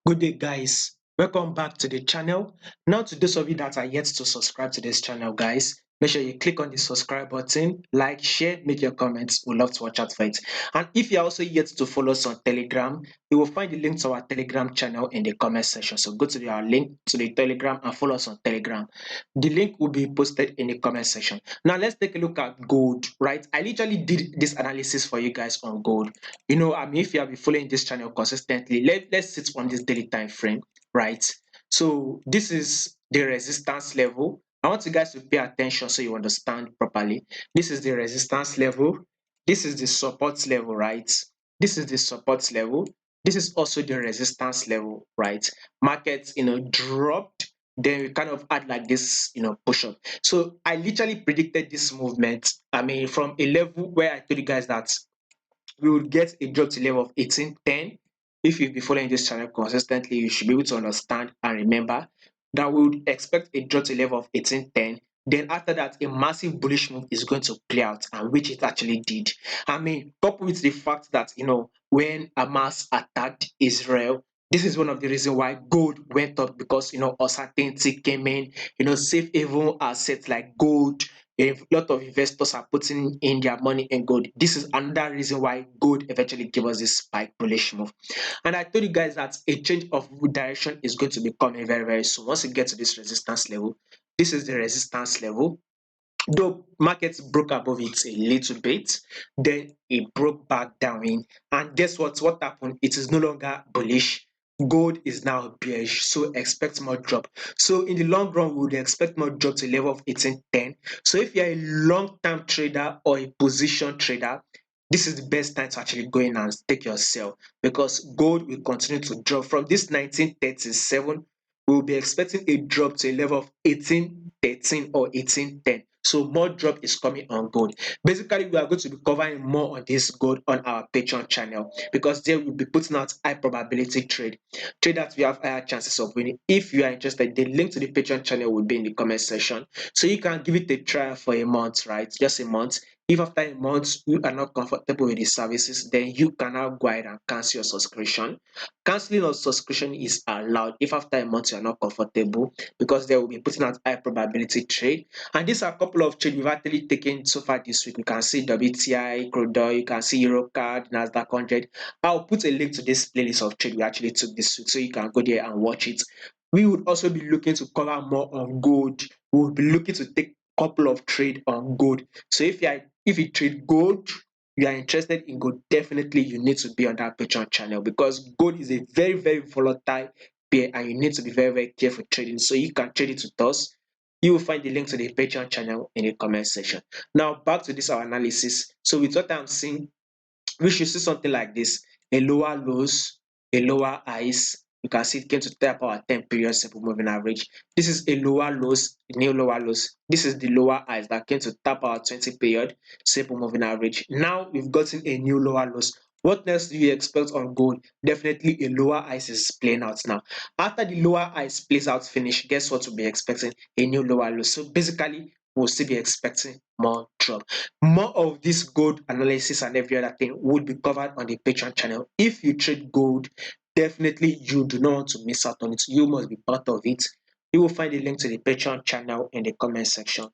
Good day, guys. Welcome back to the channel. Now, to those of you that are yet to subscribe to this channel, guys, make sure you click on the subscribe button, like, share, make your comments. We'd love to watch out for it. And if you're also yet to follow us on Telegram, you will find the link to our Telegram channel in the comment section. So go to our link to the Telegram and follow us on Telegram. The link will be posted in the comment section. Now, let's take a look at gold, right? I literally did this analysis for you guys on gold. If you have been following this channel consistently, let's sit on this daily time frame, right? So this is the resistance level. I want you guys to pay attention so you understand properly. This is the resistance level. This is the support level, right? This is the support level. This is also the resistance level, right? Markets, dropped. Then we kind of add like this, push up. So I literally predicted this movement. From a level where I told you guys that we would get a drop to level of 1810. If you've been following this channel consistently, you should be able to understand and remember that we would expect a drop to level of 1810. Then after that, a massive bullish move is going to play out, and which it actually did. Coupled with the fact that when Hamas attacked Israel, this is one of the reasons why gold went up, because uncertainty came in. Safe haven assets like gold, a lot of investors are putting in their money in gold. This is another reason why gold eventually gave us this spike bullish move. And I told you guys that a change of direction is going to be coming very, very soon. Once you get to this resistance level, this is the resistance level. Though markets broke above it a little bit, then it broke back down in. And guess what? What happened? It is no longer bullish. Gold is now bearish, so expect more drop. So in the long run, we would expect more drop to a level of 1810. So if you're a long-term trader or a position trader, this is the best time to actually go in and take your sell, because gold will continue to drop from this 1937. We'll be expecting a drop to a level of 1813 or 1810. So more drop is coming on gold. Basically, we are going to be covering more on this gold on our Patreon channel, because there we'll be putting out high probability trade that we have higher chances of winning. If you are interested, the link to the Patreon channel will be in the comment section, so you can give it a try for a month, right? Just a month. If after a month you are not comfortable with the services, then you can now go ahead and cancel your subscription. Canceling of subscription is allowed if after a month you are not comfortable, because they will be putting out high probability trade. And these are a couple of trades we've actually taken so far this week. You can see WTI, crude oil, you can see Eurocard, Nasdaq 100. I'll put a link to this playlist of trade we actually took this week, so you can go there and watch it. We would also be looking to cover more on gold. We will be looking to take a couple of trade on gold. So if you trade gold, you are interested in gold, definitely you need to be on that Patreon channel, because gold is a very, very volatile pair, and you need to be very, very careful trading. So you can trade it with us. You will find the link to the Patreon channel in the comment section. Now back to this our analysis. So with what I'm seeing, we should see something like this: a lower lows, a lower highs. You can see it came to tap our 10 period simple moving average. This is a lower lows, new lower lows. This is the lower highs that came to tap our 20 period simple moving average. Now we've gotten a new lower lows. What next do you expect on gold? Definitely a lower highs is playing out now. After the lower highs plays out finish, guess what we'll be expecting? A new lower low. So basically, we'll still be expecting more drop. More of this gold analysis and every other thing would be covered on the Patreon channel. If you trade gold, definitely you do not want to miss out on it. You must be part of it. You will find the link to the Patreon channel in the comment section.